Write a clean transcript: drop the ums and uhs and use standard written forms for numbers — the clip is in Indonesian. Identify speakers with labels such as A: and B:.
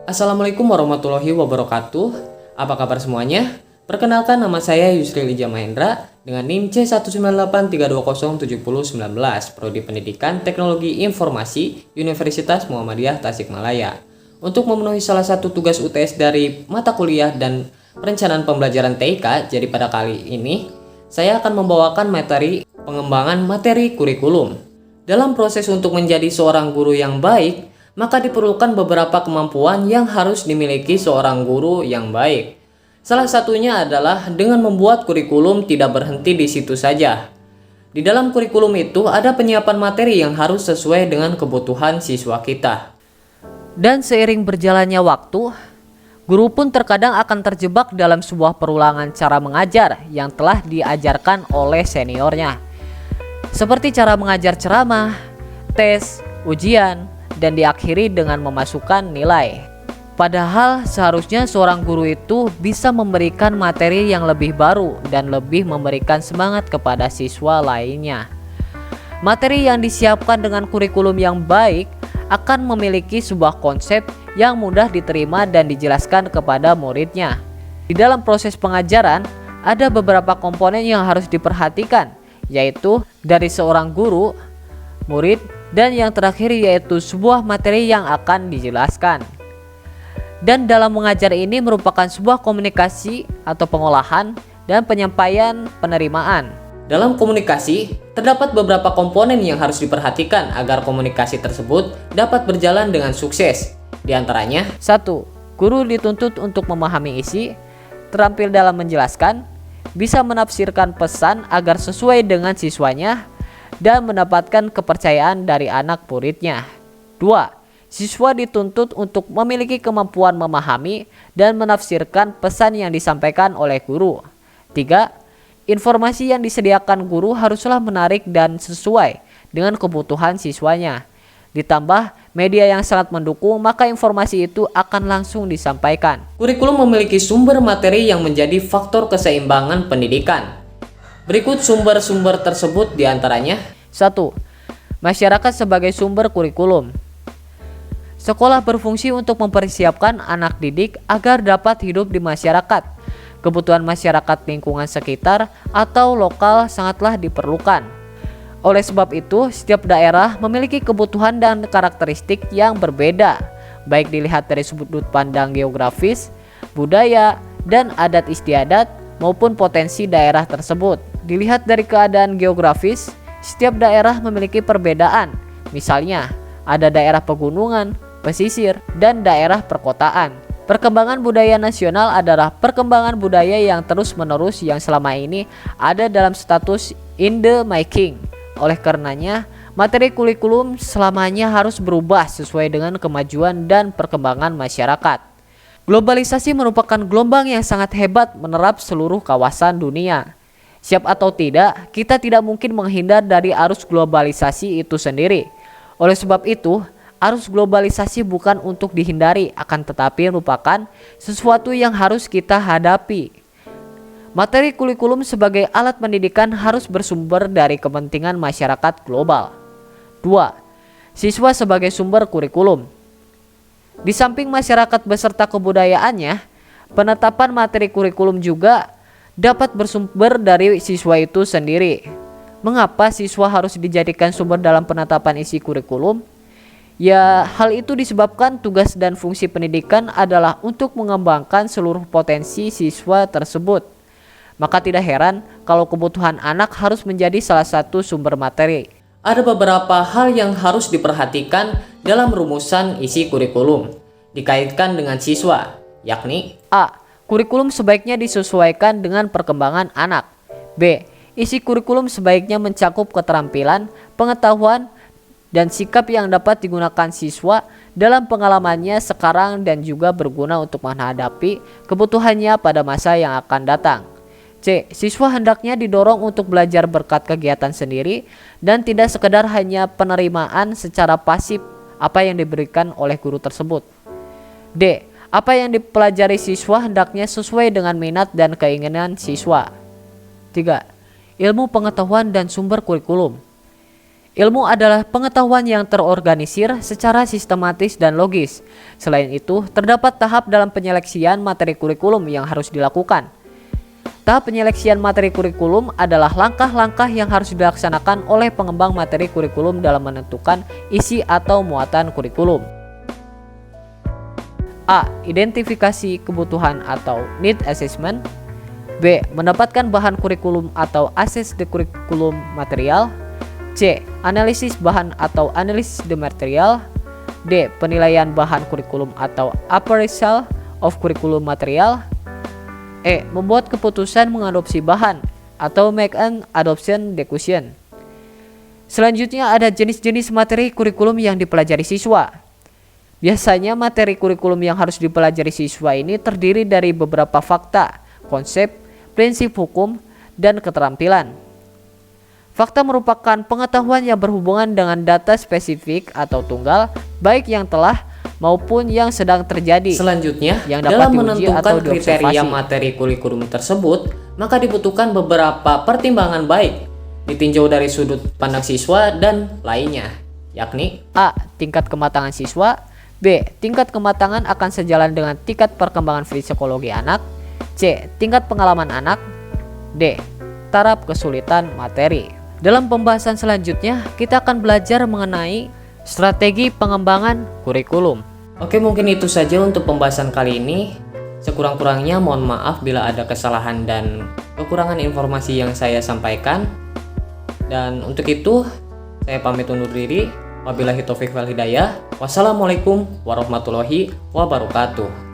A: Assalamualaikum warahmatullahi wabarakatuh. Apa kabar semuanya? Perkenalkan, nama saya Yusril Ija Mahendra dengan NIM C19832070019, Prodi Pendidikan Teknologi Informasi Universitas Muhammadiyah Tasikmalaya. Untuk memenuhi salah satu tugas UTS dari mata kuliah dan perencanaan pembelajaran TIK, jadi pada kali ini saya akan membawakan materi pengembangan materi kurikulum. Dalam proses untuk menjadi seorang guru yang baik, maka diperlukan beberapa kemampuan yang harus dimiliki seorang guru yang baik. Salah satunya adalah dengan membuat kurikulum tidak berhenti di situ saja. Di dalam kurikulum itu ada penyiapan materi yang harus sesuai dengan kebutuhan siswa kita. Dan seiring berjalannya waktu, guru pun terkadang akan terjebak dalam sebuah perulangan cara mengajar yang telah diajarkan oleh seniornya. Seperti cara mengajar ceramah, tes, ujian, dan diakhiri dengan memasukkan nilai. Padahal seharusnya seorang guru itu bisa memberikan materi yang lebih baru dan lebih memberikan semangat kepada siswa lainnya. Materi yang disiapkan dengan kurikulum yang baik akan memiliki sebuah konsep yang mudah diterima dan dijelaskan kepada muridnya. Di dalam proses pengajaran ada beberapa komponen yang harus diperhatikan, yaitu dari seorang guru, murid, dan yang terakhir yaitu sebuah materi yang akan dijelaskan. Dan dalam mengajar ini merupakan sebuah komunikasi atau pengolahan dan penyampaian penerimaan. Dalam komunikasi, terdapat beberapa komponen yang harus diperhatikan agar komunikasi tersebut dapat berjalan dengan sukses. Di antaranya, 1. Guru dituntut untuk memahami isi, terampil dalam menjelaskan, bisa menafsirkan pesan agar sesuai dengan siswanya, dan mendapatkan kepercayaan dari anak muridnya. 2. Siswa dituntut untuk memiliki kemampuan memahami dan menafsirkan pesan yang disampaikan oleh guru. 3. Informasi yang disediakan guru haruslah menarik dan sesuai dengan kebutuhan siswanya. Ditambah media yang sangat mendukung, maka informasi itu akan langsung disampaikan. Kurikulum memiliki sumber materi yang menjadi faktor keseimbangan pendidikan. Berikut sumber-sumber tersebut diantaranya. 1. Masyarakat sebagai sumber kurikulum. Sekolah berfungsi untuk mempersiapkan anak didik agar dapat hidup di masyarakat. Kebutuhan masyarakat lingkungan sekitar atau lokal sangatlah diperlukan. Oleh sebab itu, setiap daerah memiliki kebutuhan dan karakteristik yang berbeda, baik dilihat dari sudut pandang geografis, budaya, dan adat istiadat maupun potensi daerah tersebut. Dilihat dari keadaan geografis, setiap daerah memiliki perbedaan. Misalnya, ada daerah pegunungan, pesisir, dan daerah perkotaan. Perkembangan budaya nasional adalah perkembangan budaya yang terus-menerus yang selama ini ada dalam status in the making. Oleh karenanya, materi kurikulum selamanya harus berubah sesuai dengan kemajuan dan perkembangan masyarakat. Globalisasi merupakan gelombang yang sangat hebat menerap seluruh kawasan dunia. Siap atau tidak, kita tidak mungkin menghindar dari arus globalisasi itu sendiri. Oleh sebab itu, arus globalisasi bukan untuk dihindari, akan tetapi merupakan sesuatu yang harus kita hadapi. Materi kurikulum sebagai alat pendidikan harus bersumber dari kepentingan masyarakat global. 2. Siswa sebagai sumber kurikulum. Di samping masyarakat beserta kebudayaannya, penetapan materi kurikulum juga dapat bersumber dari siswa itu sendiri. Mengapa siswa harus dijadikan sumber dalam penetapan isi kurikulum? Ya, hal itu disebabkan tugas dan fungsi pendidikan adalah untuk mengembangkan seluruh potensi siswa tersebut. Maka tidak heran kalau kebutuhan anak harus menjadi salah satu sumber materi. Ada beberapa hal yang harus diperhatikan dalam rumusan isi kurikulum dikaitkan dengan siswa, yakni A. Kurikulum sebaiknya disesuaikan dengan perkembangan anak. B. Isi kurikulum sebaiknya mencakup keterampilan, pengetahuan, dan sikap yang dapat digunakan siswa dalam pengalamannya sekarang dan juga berguna untuk menghadapi kebutuhannya pada masa yang akan datang. C. Siswa hendaknya didorong untuk belajar berkat kegiatan sendiri dan tidak sekedar hanya penerimaan secara pasif apa yang diberikan oleh guru tersebut. D. Apa yang dipelajari siswa hendaknya sesuai dengan minat dan keinginan siswa. 3. Ilmu pengetahuan dan sumber kurikulum. Ilmu adalah pengetahuan yang terorganisir secara sistematis dan logis. Selain itu, terdapat tahap dalam penyeleksian materi kurikulum yang harus dilakukan. Tahap penyeleksian materi kurikulum adalah langkah-langkah yang harus dilaksanakan oleh pengembang materi kurikulum dalam menentukan isi atau muatan kurikulum. A. Identifikasi kebutuhan atau need assessment. B. Mendapatkan bahan kurikulum atau assess the curriculum material. C. Analisis bahan atau analisis the material. D. Penilaian bahan kurikulum atau appraisal of curriculum material. E. Membuat keputusan mengadopsi bahan atau make an adoption decision. Selanjutnya ada jenis-jenis materi kurikulum yang dipelajari siswa. Biasanya materi kurikulum yang harus dipelajari siswa ini terdiri dari beberapa fakta, konsep, prinsip hukum, dan keterampilan. Fakta merupakan pengetahuan yang berhubungan dengan data spesifik atau tunggal, baik yang telah maupun yang sedang terjadi. Selanjutnya, yang dapat dalam menentukan kriteria materi kurikulum tersebut, maka dibutuhkan beberapa pertimbangan baik, ditinjau dari sudut pandang siswa dan lainnya, yakni A. Tingkat kematangan siswa. B. Tingkat kematangan akan sejalan dengan tingkat perkembangan psikologi anak. C. Tingkat pengalaman anak. D. Taraf kesulitan materi. Dalam pembahasan selanjutnya, kita akan belajar mengenai strategi pengembangan kurikulum. Oke, mungkin itu saja untuk pembahasan kali ini. Sekurang-kurangnya mohon maaf bila ada kesalahan dan kekurangan informasi yang saya sampaikan. Dan untuk itu, saya pamit undur diri. Wabillahi taufiq wal hidayah. Wassalamualaikum warahmatullahi wabarakatuh.